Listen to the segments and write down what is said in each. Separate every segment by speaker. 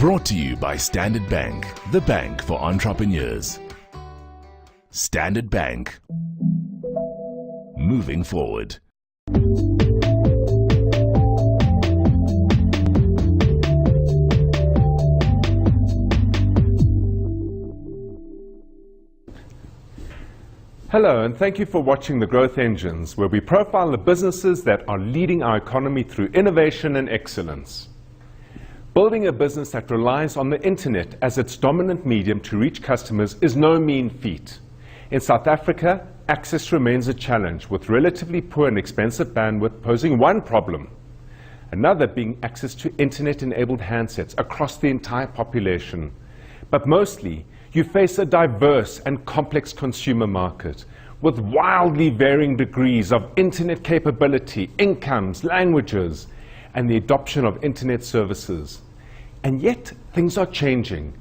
Speaker 1: Brought to you by Standard Bank, the bank for entrepreneurs. Standard Bank. Moving forward.
Speaker 2: Hello, and thank you for watching The Growth Engines, where we profile the businesses that are leading our economy through innovation and excellence. Building a business that relies on the internet as its dominant medium to reach customers is no mean feat. In South Africa, access remains a challenge, with relatively poor and expensive bandwidth posing one problem. Another being access to internet-enabled handsets across the entire population. But mostly, you face a diverse and complex consumer market with wildly varying degrees of internet capability, incomes, languages, and the adoption of internet services. And yet, things are changing.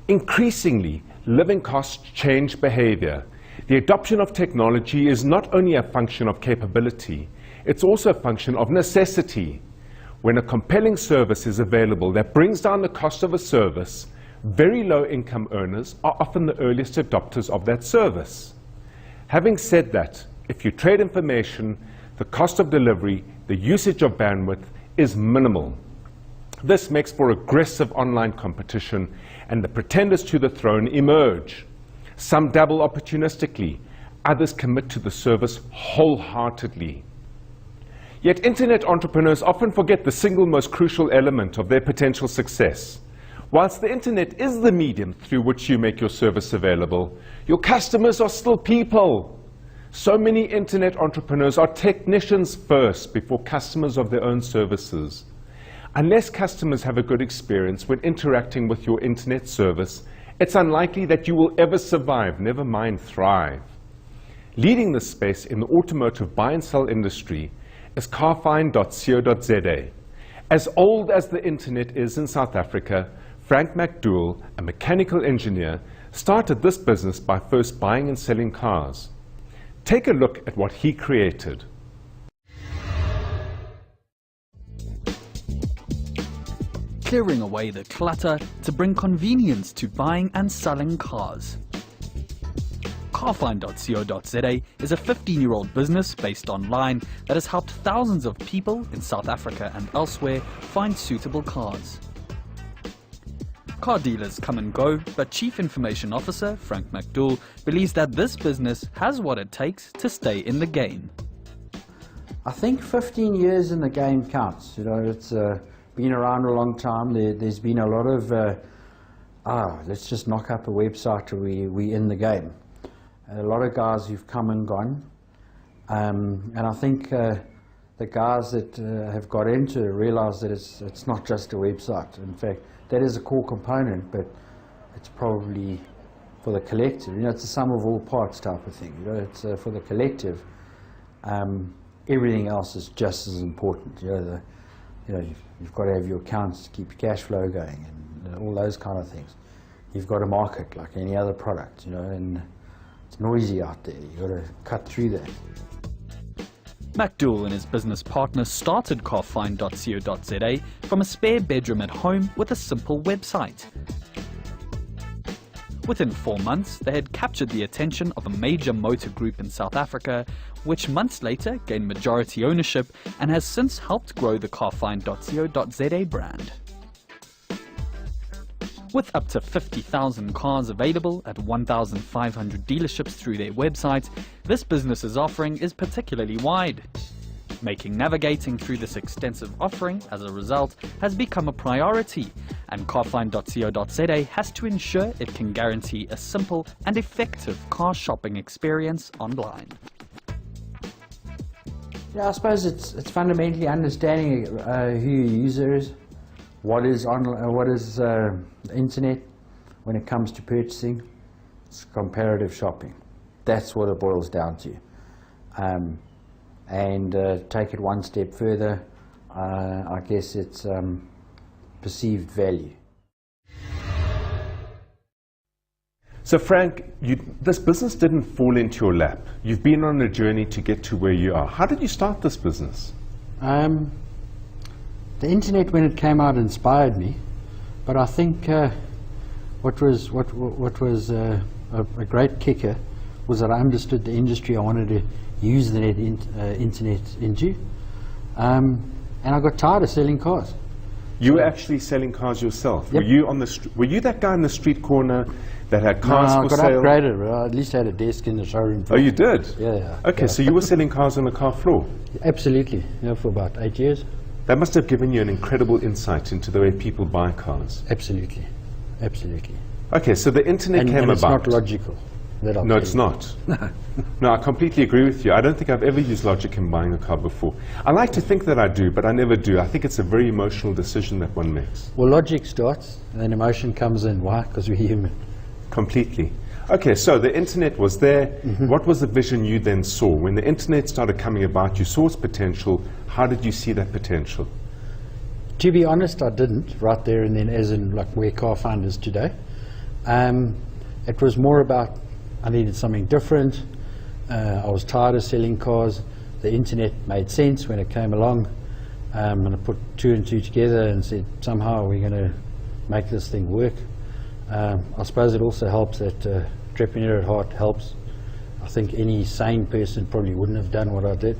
Speaker 2: Increasingly, living costs change behavior. The adoption of technology is not only a function of capability, it's also a function of necessity. When a compelling service is available that brings down the cost of a service, very low-income earners are often the earliest adopters of that service. Having said that, if you trade information, the cost of delivery, the usage of bandwidth is minimal. This makes for aggressive online competition, and the pretenders to the throne emerge. Some dabble opportunistically, others commit to the service wholeheartedly. Yet internet entrepreneurs often forget the single most crucial element of their potential success. Whilst the internet is the medium through which you make your service available, your customers are still people. So many internet entrepreneurs are technicians first before customers of their own services. Unless customers have a good experience when interacting with your internet service, it's unlikely that you will ever survive, never mind thrive. Leading this space in the automotive buy and sell industry is Carfind.co.za. As old as the internet is in South Africa, Frank McDougall, a mechanical engineer, started this business by first buying and selling cars. Take a look at what he created.
Speaker 3: Clearing away the clutter to bring convenience to buying and selling cars. Carfind.co.za is a 15-year-old business based online that has helped thousands of people in South Africa and elsewhere find suitable cars. Car dealers come and go, but Chief Information Officer Frank McDougall believes that this business has what it takes to stay in the game.
Speaker 4: I think 15 years in the game counts. You know, it's been around a long time. There's been a lot of, let's just knock up a website or we in the game. A lot of guys who've come and gone. And I think the guys that have got into it realize that it's not just a website. In fact, that is a core component, but it's probably for the collective. You know, it's a sum of all parts type of thing. You know, it's for the collective. Everything else is just as important. You know, you've got to have your accounts to keep your cash flow going and all those kind of things. You've got to market like any other product. You know, and it's noisy out there. You've got to cut through that.
Speaker 3: McDougall and his business partner started Carfind.co.za from a spare bedroom at home with a simple website. Within 4 months, they had captured the attention of a major motor group in South Africa, which months later gained majority ownership and has since helped grow the Carfind.co.za brand. With up to 50,000 cars available at 1,500 dealerships through their website, this business's offering is particularly wide. Making navigating through this extensive offering, as a result, has become a priority, and Carfind.co.za has to ensure it can guarantee a simple and effective car shopping experience online.
Speaker 4: Yeah, I suppose it's fundamentally understanding who your user is. What is the internet when it comes to purchasing? It's comparative shopping. That's what it boils down to. And take it one step further, I guess it's perceived value.
Speaker 2: So Frank, this business didn't fall into your lap. You've been on a journey to get to where you are. How did you start this business?
Speaker 4: The internet, when it came out, inspired me. But I think what was a great kicker was that I understood the industry I wanted to use the internet into, and I got tired of selling cars.
Speaker 2: You were actually selling cars yourself.
Speaker 4: Yep.
Speaker 2: Were you on the? Were you that guy in the street corner that had cars
Speaker 4: No, I
Speaker 2: for
Speaker 4: got
Speaker 2: sale?
Speaker 4: upgraded. But I at least had a desk in the showroom.
Speaker 2: Oh, you did?
Speaker 4: Yeah.
Speaker 2: Okay,
Speaker 4: yeah.
Speaker 2: so you were selling cars on the car floor.
Speaker 4: Absolutely. Yeah, for about 8 years.
Speaker 2: That must have given you an incredible insight into the way people buy cars.
Speaker 4: Absolutely.
Speaker 2: Okay, so the internet
Speaker 4: And
Speaker 2: came
Speaker 4: it's
Speaker 2: about.
Speaker 4: not logical. That I'll
Speaker 2: No,
Speaker 4: tell
Speaker 2: it's
Speaker 4: you.
Speaker 2: not. No, I completely agree with you. I don't think I've ever used logic in buying a car before. I like to think that I do, but I never do. I think it's a very emotional decision that one makes.
Speaker 4: Well, logic starts, and then emotion comes in. Why? Because we're human.
Speaker 2: Completely. Okay, so the internet was there. What was the vision you then saw? When the internet started coming about, you saw its potential. How did you see that potential?
Speaker 4: To be honest, I didn't right there and then, as in like where Carfind is today. It was more about I needed something different. I was tired of selling cars. The internet made sense when it came along, and I put two and two together and said, somehow we're going to make this thing work. I suppose it also helps that entrepreneur at heart helps. I think any sane person probably wouldn't have done what I did,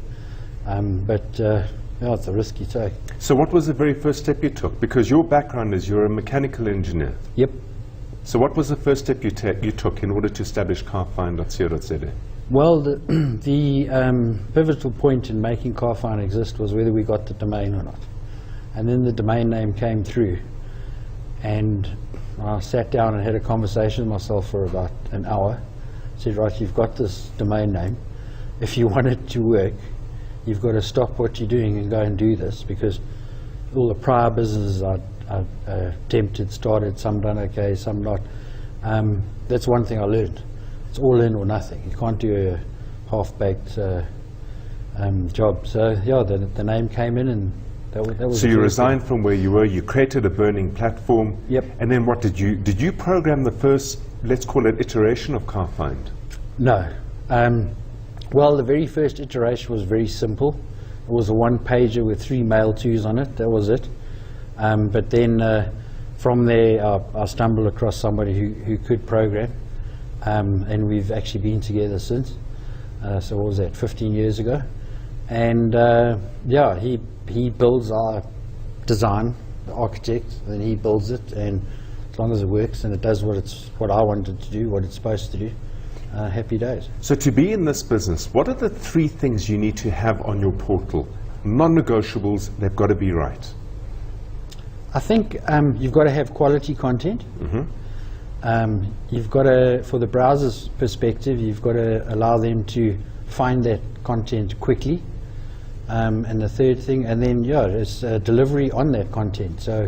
Speaker 4: but yeah, it's a risk you take.
Speaker 2: So what was the very first step you took? Because your background is you're a mechanical engineer.
Speaker 4: Yep.
Speaker 2: So what was the first step you took in order to establish Carfind.co.za?
Speaker 4: Well, the pivotal point in making Carfind exist was whether we got the domain or not. And then the domain name came through, and I sat down and had a conversation with myself for about an hour. Said, right, you've got this domain name. If you want it to work, you've got to stop what you're doing and go and do this, because all the prior businesses I attempted, started, some done okay, some not. That's one thing I learned. It's all in or nothing. You can't do a half-baked job. So yeah, the name came in, and that was.
Speaker 2: So you resigned from where you were. You created a burning platform.
Speaker 4: Yep.
Speaker 2: And then what did you program the first, let's call it, iteration of Carfind?
Speaker 4: No. Well, the very first iteration was very simple. It was a one-pager with 3 mail twos on it. That was it. But then from there, I stumbled across somebody who could program, and we've actually been together since. So what was that, 15 years ago? And yeah, he builds our design, the architect, and he builds it, and as long as it works and it does what I wanted to do, what it's supposed to do, happy days.
Speaker 2: So to be in this business, what are the 3 things you need to have on your portal? Non-negotiables, they've got to be right.
Speaker 4: I think you've got to have quality content. You've got to, for the browser's perspective, you've got to allow them to find that content quickly. And the third thing, and then yeah, it's delivery on that content. So,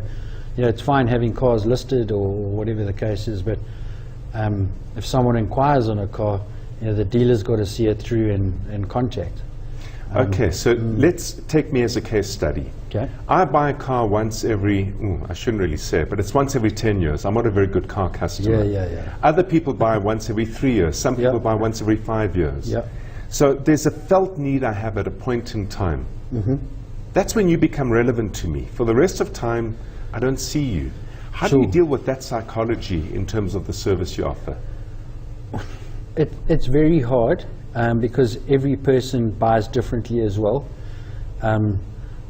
Speaker 4: you know, it's fine having cars listed or whatever the case is, but if someone inquires on a car, you know, the dealer's got to see it through and contact.
Speaker 2: Okay, so let's take me as a case study.
Speaker 4: Okay.
Speaker 2: I buy a car once every, I shouldn't really say it, but it's once every 10 years. I'm not a very good car customer.
Speaker 4: Yeah.
Speaker 2: Other people buy once every 3 years. Some people
Speaker 4: Yep.
Speaker 2: buy once every 5 years.
Speaker 4: Yep.
Speaker 2: So there's a felt need I have at a point in time. That's when you become relevant to me. For the rest of time, I don't see you. How do you
Speaker 4: Sure.
Speaker 2: deal with that psychology in terms of the service you offer?
Speaker 4: It's very hard because every person buys differently as well.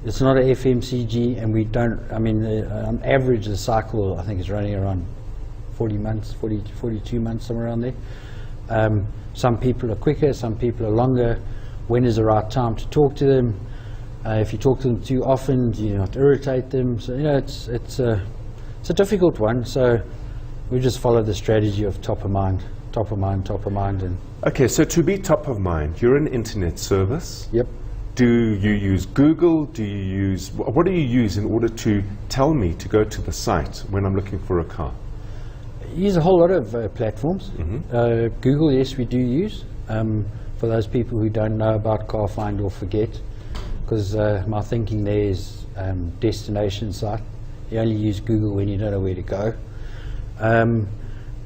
Speaker 4: It's not a FMCG, and we don't, I mean, on average the cycle I think is running around 40 months, 40 to 42 months, somewhere around there. Some people are quicker, some people are longer. When is the right time to talk to them? If you talk to them too often, do you not irritate them? So, you know, it's a difficult one. So we just follow the strategy of top of mind, and
Speaker 2: Okay, so to be top of mind, you're an internet service.
Speaker 4: yep.
Speaker 2: Do you use Google? What do you use in order to tell me to go to the site when I'm looking for a car?
Speaker 4: Use a whole lot of platforms. Google, yes, we do use. For those people who don't know about Carfind or forget, because my thinking there is destination site. You only use Google when you don't know where to go.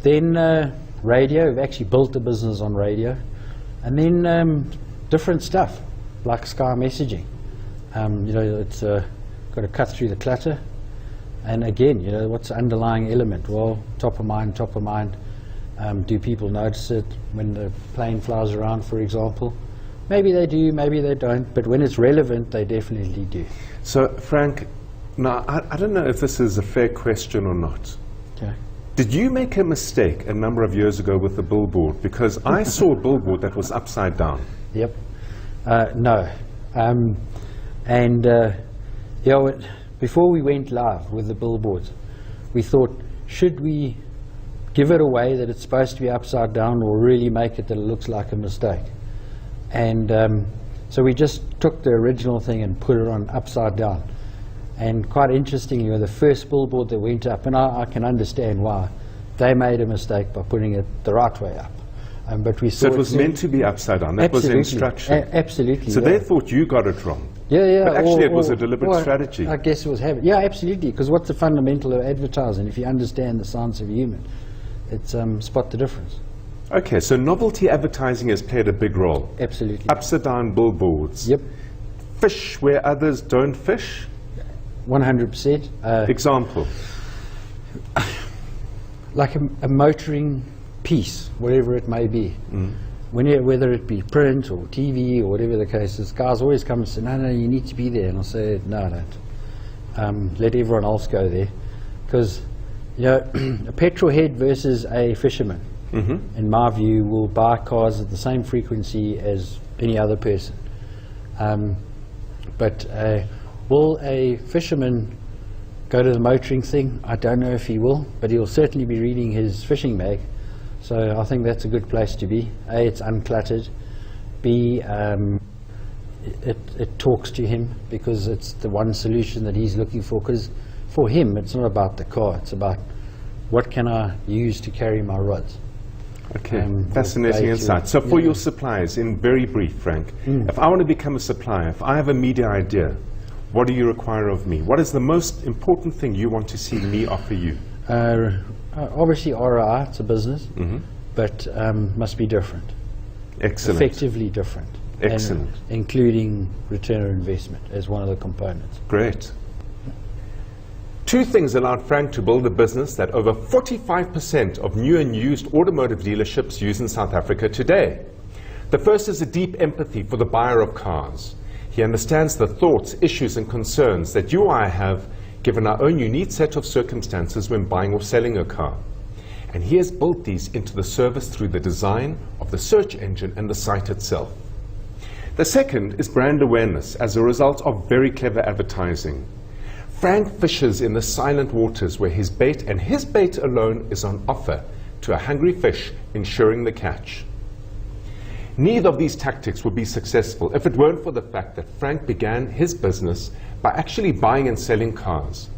Speaker 4: Then radio, we've actually built a business on radio. And then different stuff, like Sky messaging. You know, it's got to cut through the clutter. And again, you know, what's the underlying element? Well, top of mind, top of mind. Do people notice it when the plane flies around, for example? Maybe they do, maybe they don't, but when it's relevant, they definitely do.
Speaker 2: So, Frank, now, I don't know if this is a fair question or not.
Speaker 4: Okay.
Speaker 2: Did you make a mistake a number of years ago with the billboard? Because I saw a billboard that was upside down.
Speaker 4: Yep. No. You know, before we went live with the billboards, we thought, should we give it away that it's supposed to be upside down, or really make it that it looks like a mistake? And so we just took the original thing and put it on upside down. And quite interestingly, the first billboard that went up, and I can understand why, they made a mistake by putting it the right way up. But we
Speaker 2: So it was meant to be upside down. That was the instruction.
Speaker 4: Absolutely.
Speaker 2: So
Speaker 4: yeah.
Speaker 2: they thought you got it wrong.
Speaker 4: Yeah, yeah.
Speaker 2: But actually, it was a deliberate strategy.
Speaker 4: I guess it was habit. Yeah, absolutely. Because what's the fundamental of advertising? If you understand the science of human, it's spot the difference.
Speaker 2: Okay, so novelty advertising has played a big role.
Speaker 4: Absolutely.
Speaker 2: Upside down billboards.
Speaker 4: Yep.
Speaker 2: Fish where others don't fish.
Speaker 4: 100%.
Speaker 2: Example.
Speaker 4: Like a motoring piece, whatever it may be. Whether it be print or TV or whatever the case is, guys always come and say, no, you need to be there. And I'll say, no, I don't. Let everyone else go there. Because, you know, a petrol head versus a fisherman, in my view, will buy cars at the same frequency as any other person. But will a fisherman go to the motoring thing? I don't know if he will, but he'll certainly be reading his fishing mag. So I think that's a good place to be. A, it's uncluttered. B, it talks to him, because it's the one solution that he's looking for. Because for him, it's not about the car, it's about what can I use to carry my rods.
Speaker 2: Okay, fascinating insight. So for your suppliers, in very brief, Frank, if I want to become a supplier, if I have a media idea, what do you require of me? What is the most important thing you want to see me offer you?
Speaker 4: Obviously ROI, it's a business, but must be different.
Speaker 2: Excellent.
Speaker 4: Effectively different.
Speaker 2: Excellent.
Speaker 4: And including return on investment as one of the components.
Speaker 2: Great. Two things allowed Frank to build a business that over 45% of new and used automotive dealerships use in South Africa today. The first is a deep empathy for the buyer of cars. He understands the thoughts, issues and concerns that you or I have, given our own unique set of circumstances when buying or selling a car. And he has built these into the service through the design of the search engine and the site itself. The second is brand awareness as a result of very clever advertising. Frank fishes in the silent waters where his bait, and his bait alone, is on offer to a hungry fish, ensuring the catch. Neither of these tactics would be successful if it weren't for the fact that Frank began his business by actually buying and selling cars.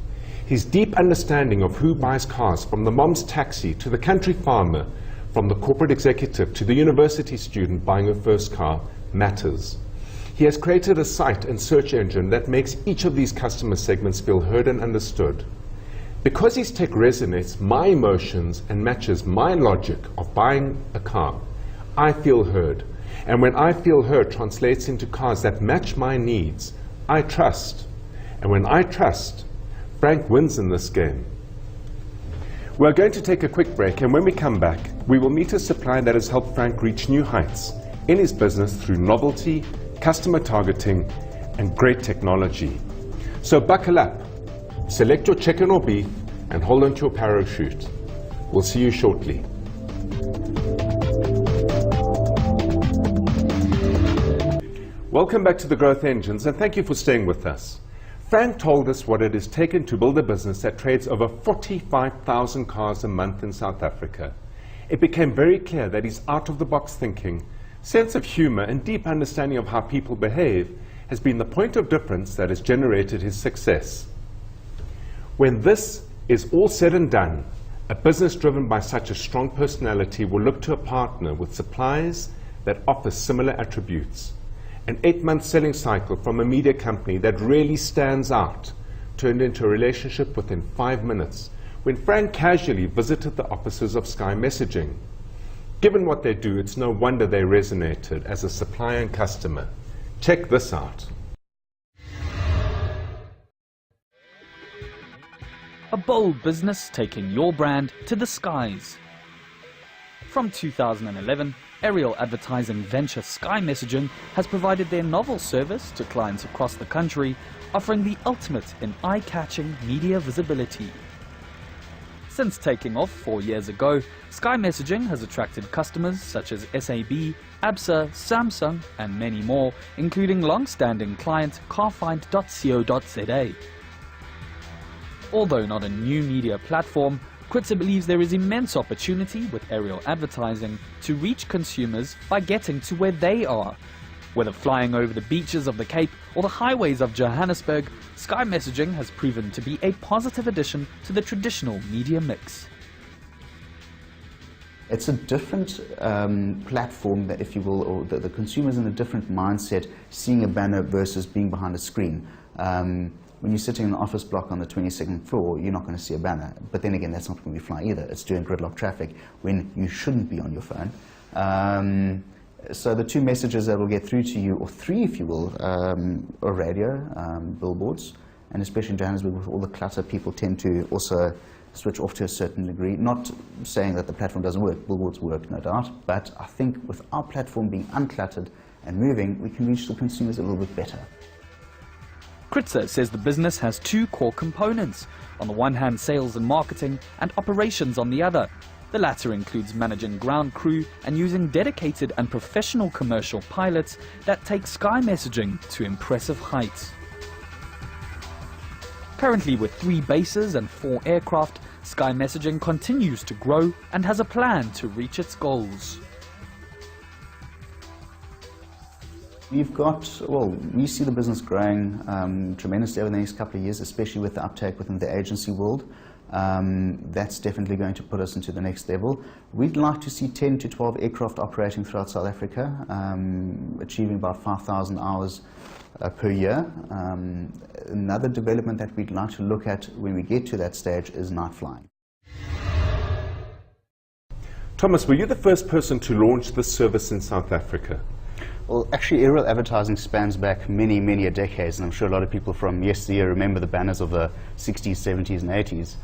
Speaker 2: His deep understanding of who buys cars, from the mom's taxi to the country farmer, from the corporate executive to the university student buying her first car, matters. He has created a site and search engine that makes each of these customer segments feel heard and understood. Because his tech resonates my emotions and matches my logic of buying a car, I feel heard. And when I feel heard translates into cars that match my needs, I trust. And when I trust, Frank wins in this game. We're going to take a quick break, and when we come back, we will meet a supplier that has helped Frank reach new heights in his business through novelty, customer targeting, and great technology. So buckle up, select your chicken or beef, and hold on to your parachute. We'll see you shortly. Welcome back to the Growth Engines, and thank you for staying with us. Frank told us what it has taken to build a business that trades over 45,000 cars a month in South Africa. It became very clear that his out-of-the-box thinking, sense of humor, and deep understanding of how people behave has been the point of difference that has generated his success. When this is all said and done, a business driven by such a strong personality will look to a partner with suppliers that offer similar attributes. An 8-month selling cycle from a media company that really stands out turned into a relationship within 5 minutes when Frank casually visited the offices of Sky Messaging. Given what they do, it's no wonder they resonated as a supplier and customer. Check this out.
Speaker 3: a bold business taking your brand to the skies. From 2011, aerial advertising venture Sky Messaging has provided their novel service to clients across the country, offering the ultimate in eye-catching media visibility. Since taking off 4 years ago, Sky Messaging has attracted customers such as SAB, ABSA, Samsung and many more, including long-standing client Carfind.co.za. Although not a new media platform, Kritzer believes there is immense opportunity with aerial advertising to reach consumers by getting to where they are. Whether flying over the beaches of the Cape or the highways of Johannesburg, Sky Messaging has proven to be a positive addition to the traditional media mix.
Speaker 5: It's a different platform that, if you will, or the consumer's in a different mindset seeing a banner versus being behind a screen. When you're sitting in an office block on the 22nd floor, you're not going to see a banner. But then again, that's not when we fly either. It's during gridlock traffic when you shouldn't be on your phone. So the two messages that will get through to you, or three if you will, are radio, billboards, and especially in Johannesburg with all the clutter, people tend to also switch off to a certain degree. Not saying that the platform doesn't work, billboards work, no doubt, but I think with our platform being uncluttered and moving, we can reach the consumers a little bit better.
Speaker 3: Kritzer says the business has two core components. On the one hand, sales and marketing, and operations on the other. The latter includes managing ground crew and using dedicated and professional commercial pilots that take Sky Messaging to impressive heights. Currently with 3 bases and 4 aircraft, Sky Messaging continues to grow and has a plan to reach its goals.
Speaker 5: We've got, well, we see the business growing tremendously over the next couple of years, especially with the uptake within the agency world. That's definitely going to put us into the next level. We'd like to see 10 to 12 aircraft operating throughout South Africa, achieving about 5,000 hours per year. Another development that we'd like to look at when we get to that stage is night flying.
Speaker 2: Thomas, were you the first person to launch this service in South Africa?
Speaker 5: Well, actually, aerial advertising spans back many, many decades, and I'm sure a lot of people from yesteryear remember the banners of the 60s, 70s, and 80s.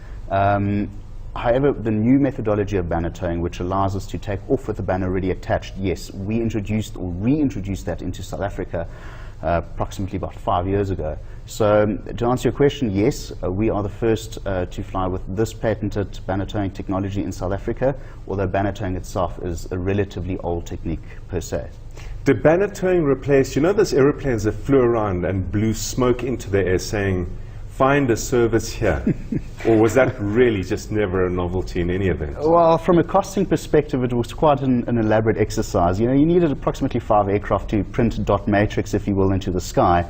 Speaker 5: However, the new methodology of banner towing, which allows us to take off with the banner already attached, yes, we introduced or reintroduced that into South Africa approximately about 5 years ago. So, to answer your question, yes, we are the first to fly with this patented banner towing technology in South Africa, although banner towing itself is a relatively old technique per se.
Speaker 2: Did banner towing replace, you know those aeroplanes that flew around and blew smoke into the air saying, find a service here? Or was that really just never a novelty in any event?
Speaker 5: Well, from a costing perspective, it was quite an elaborate exercise. You know, you needed approximately 5 aircraft to print dot matrix, if you will, into the sky.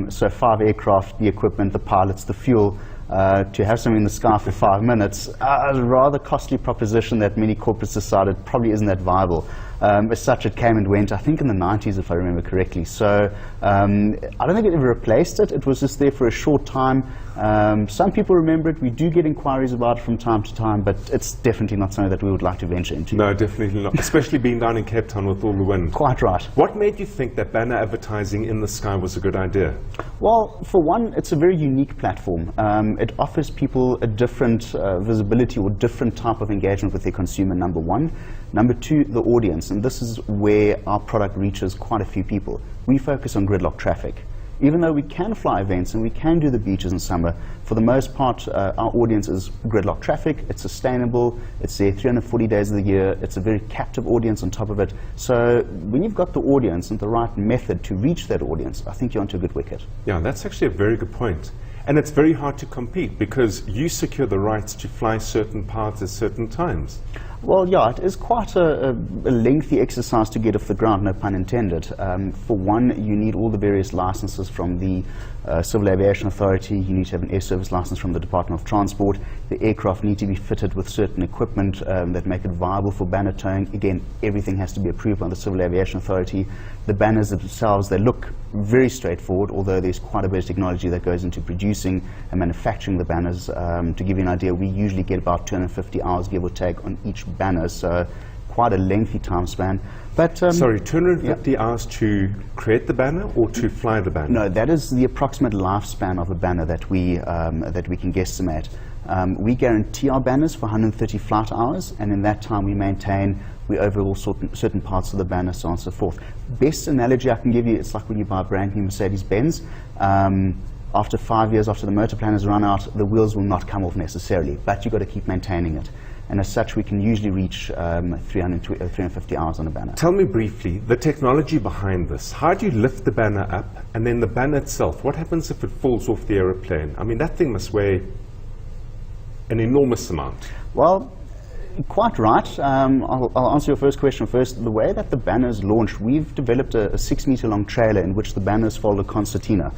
Speaker 5: So 5 aircraft, the equipment, the pilots, the fuel, to have something in the sky for 5 minutes, a rather costly proposition that many corporates decided probably isn't that viable. As such, it came and went, I think in the 90s, if I remember correctly. So I don't think it ever replaced it. It was just there for a short time. Some people remember it. We do get inquiries about it from time to time, but it's definitely not something that we would like to venture into.
Speaker 2: No, definitely not, especially being down in Cape Town with all the wind.
Speaker 5: Quite right.
Speaker 2: What made you think that banner advertising in the sky was a good idea?
Speaker 5: Well, for one, it's a very unique platform. It offers people a different visibility or different type of engagement with their consumer, number one. Number two, the audience, and this is where our product reaches quite a few people. We focus on gridlock traffic. Even though we can fly events and we can do the beaches in summer, for the most part, our audience is gridlock traffic. It's sustainable. It's there 340 days of the year. It's a very captive audience on top of it. So when you've got the audience and the right method to reach that audience, I think you're onto a good wicket.
Speaker 2: Yeah, that's actually a very good point. And it's very hard to compete because you secure the rights to fly certain paths at certain times.
Speaker 5: Well, yeah, it is quite a lengthy exercise to get off the ground, no pun intended. For one, you need all the various licenses from the Civil Aviation Authority. You need to have an air service license from the Department of Transport. The aircraft need to be fitted with certain equipment that make it viable for banner towing. Again, everything has to be approved by the Civil Aviation Authority. The banners themselves, they look very straightforward, although there's quite a bit of technology that goes into producing and manufacturing the banners. To give you an idea, we usually get about 250 hours, give or take, on each banner, so quite a lengthy time span. But
Speaker 2: sorry, 250 hours to create the banner or to fly the banner?
Speaker 5: No, that is the approximate lifespan of a banner that we can guesstimate. We guarantee our banners for 130 flight hours, and in that time we overhaul certain parts of the banner, so on and so forth. Best analogy I can give you, it's like when you buy a brand new Mercedes-Benz. After 5 years, after the motor plan has run out, the wheels will not come off necessarily, but you've got to keep maintaining it. And as such, we can usually reach 350 hours on a banner.
Speaker 2: Tell me briefly, the technology behind this. How do you lift the banner up, and then the banner itself? What happens if it falls off the aeroplane? I mean, that thing must weigh an enormous amount.
Speaker 5: Well, quite right. I'll answer your first question first. The way that the banner is launched, we've developed a 6-meter long trailer in which the banner is folded concertina.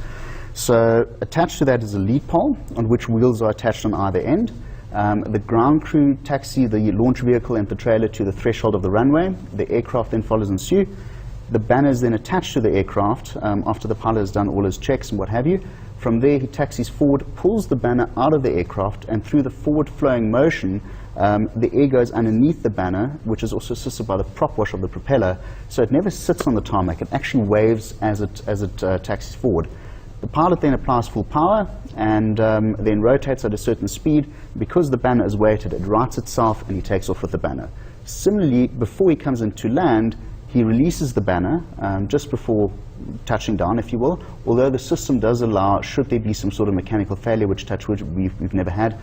Speaker 5: So attached to that is a lead pole on which wheels are attached on either end. The ground crew taxi the launch vehicle and the trailer to the threshold of the runway. The aircraft then follows in suit. The banner is then attached to the aircraft after the pilot has done all his checks and what have you. From there, he taxis forward, pulls the banner out of the aircraft, and through the forward-flowing motion, the air goes underneath the banner, which is also assisted by the prop wash of the propeller, so it never sits on the tarmac. It actually waves as it taxis forward. The pilot then applies full power and then rotates at a certain speed. Because the banner is weighted, it rights itself and he takes off with the banner. Similarly, before he comes into land, he releases the banner just before touching down, if you will, although the system does allow, should there be some sort of mechanical failure, which touch wood we've never had,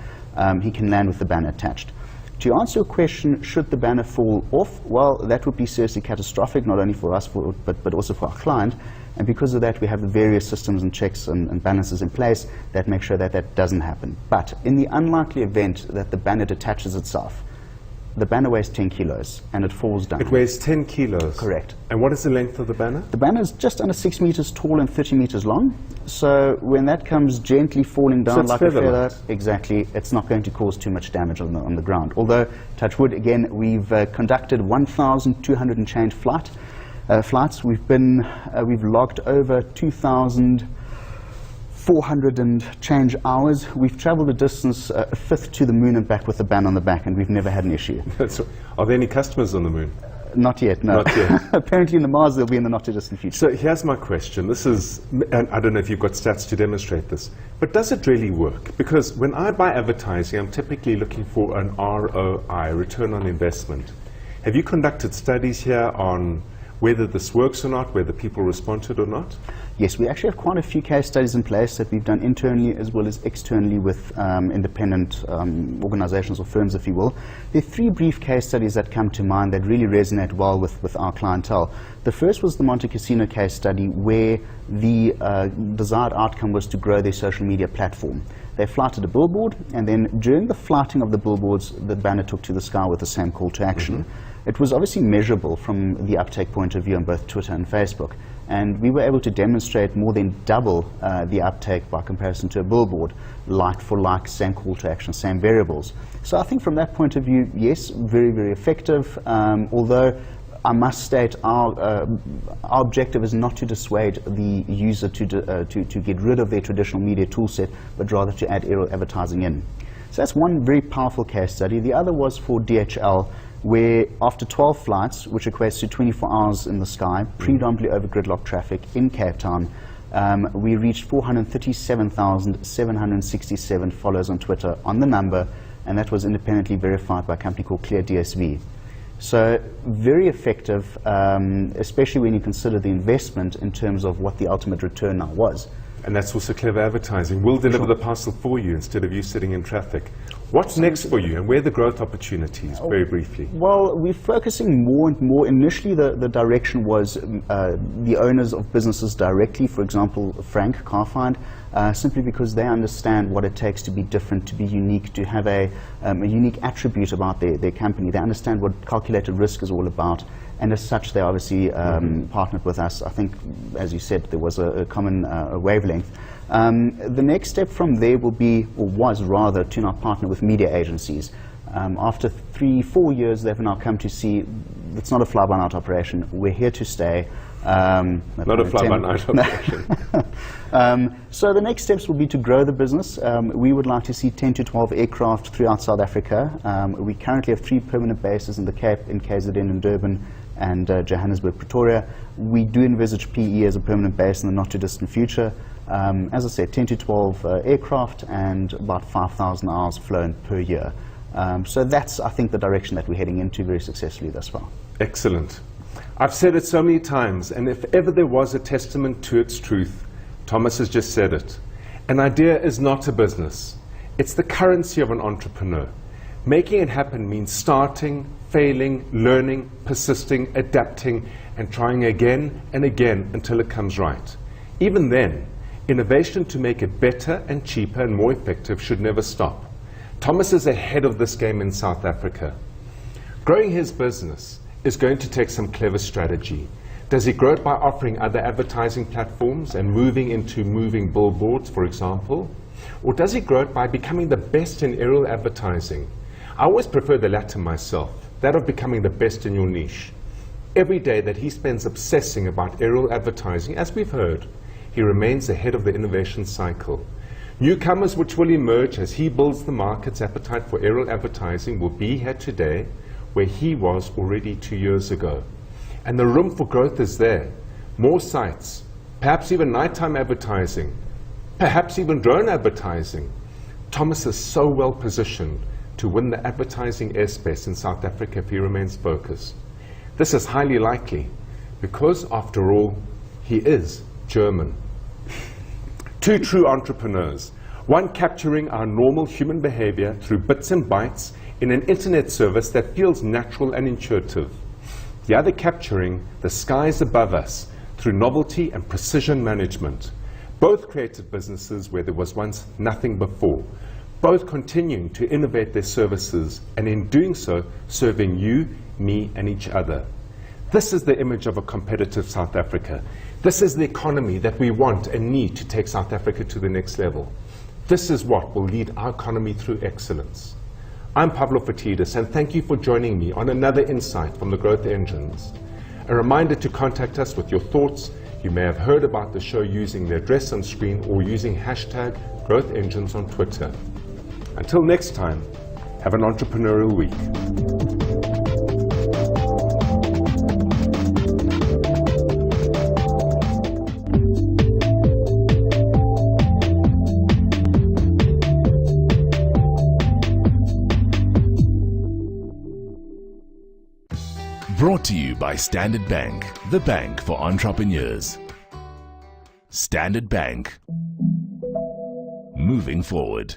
Speaker 5: he can land with the banner attached. To answer your question, should the banner fall off? Well, that would be seriously catastrophic, not only for us, but also for our client. And because of that, we have the various systems and checks and balances in place that make sure that that doesn't happen. But in the unlikely event that the banner detaches itself, the banner weighs 10 kilos and it falls down.
Speaker 2: It weighs 10 kilos?
Speaker 5: Correct.
Speaker 2: And what is the length of the banner?
Speaker 5: The banner is just under 6 meters tall and 30 meters long. So when that comes gently falling down like a feather, exactly, it's not going to cause too much damage on the ground. Although, touch wood, again, we've conducted 1,200 and change flights. We've logged over 2,400 and change hours. We've traveled a distance a fifth to the moon and back with the banner on the back, and we've never had an issue.
Speaker 2: Are there any customers on the moon?
Speaker 5: Not yet, no.
Speaker 2: Not yet.
Speaker 5: Apparently in the Mars they'll be in the not too distant future.
Speaker 2: So here's my question. This is, and I don't know if you've got stats to demonstrate this, but does it really work? Because when I buy advertising, I'm typically looking for an ROI, return on investment. Have you conducted studies here on whether this works or not, whether people respond to it or not?
Speaker 5: Yes, we actually have quite a few case studies in place that we've done internally as well as externally with independent organizations or firms, if you will. There are 3 brief case studies that come to mind that really resonate well with our clientele. The first was the Monte Cassino case study, where the desired outcome was to grow their social media platform. They flighted a billboard, and then during the flighting of the billboards, the banner took to the sky with the same call to action. It was obviously measurable from the uptake point of view on both Twitter and Facebook. And we were able to demonstrate more than double the uptake by comparison to a billboard, like for like, same call to action, same variables. So I think from that point of view, yes, very, very effective, although I must state our objective is not to dissuade the user to get rid of their traditional media toolset, but rather to add aerial advertising in. So that's one very powerful case study. The other was for DHL, where after 12 flights, which equates to 24 hours in the sky, predominantly over gridlock traffic in Cape Town, we reached 437,767 followers on Twitter on the number, and that was independently verified by a company called Clear DSV. So very effective, especially when you consider the investment in terms of what the ultimate return now was.
Speaker 2: And that's also clever advertising. We'll deliver the parcel for you instead of you sitting in traffic. What's next for you, and where are the growth opportunities, very briefly?
Speaker 5: Well, we're focusing more and more. Initially, the direction was the owners of businesses directly, for example, Frank, Carfind, simply because they understand what it takes to be different, to be unique, to have a unique attribute about their company. They understand what calculated risk is all about. And as such, they obviously partnered with us. I think, as you said, there was a common wavelength. The next step from there will be, or was rather, to now partner with media agencies. After 3-4 years, they've now come to see it's not a fly-by-night operation. We're here to stay.
Speaker 2: Not a fly-by-night operation.
Speaker 5: So the next steps will be to grow the business. We would like to see 10 to 12 aircraft throughout South Africa. We currently have 3 permanent bases in the Cape, in KZN and Durban, and Johannesburg, Pretoria. We do envisage PE as a permanent base in the not too distant future. As I said, 10 to 12 aircraft and about 5,000 hours flown per year. So that's, I think, the direction that we're heading into very successfully thus far.
Speaker 2: Excellent. I've said it so many times, and if ever there was a testament to its truth, Thomas has just said it. An idea is not a business. It's the currency of an entrepreneur. Making it happen means starting, failing, learning, persisting, adapting, and trying again and again until it comes right. Even then, innovation to make it better and cheaper and more effective should never stop. Thomas is ahead of this game in South Africa. Growing his business is going to take some clever strategy. Does he grow it by offering other advertising platforms and moving into moving billboards, for example? Or does he grow it by becoming the best in aerial advertising? I always prefer the latter myself, that of becoming the best in your niche. Every day that he spends obsessing about aerial advertising, as we've heard, he remains ahead of the innovation cycle. Newcomers which will emerge as he builds the market's appetite for aerial advertising will be here today, where he was already 2 years ago. And the room for growth is there. More sites, perhaps even nighttime advertising, perhaps even drone advertising. Thomas is so well positioned to win the advertising airspace in South Africa if he remains focused. This is highly likely because, after all, he is German. Two true entrepreneurs, one capturing our normal human behavior through bits and bytes in an internet service that feels natural and intuitive. The other capturing the skies above us through novelty and precision management. Both created businesses where there was once nothing before. Both continuing to innovate their services and in doing so, serving you, me and each other. This is the image of a competitive South Africa. This is the economy that we want and need to take South Africa to the next level. This is what will lead our economy through excellence. I'm Pavlo Fatidis, and thank you for joining me on another insight from the Growth Engines. A reminder to contact us with your thoughts. You may have heard about the show using the address on screen or using hashtag Growth Engines on Twitter. Until next time, have an entrepreneurial week.
Speaker 1: Brought to you by Standard Bank, the bank for entrepreneurs. Standard Bank. Moving forward.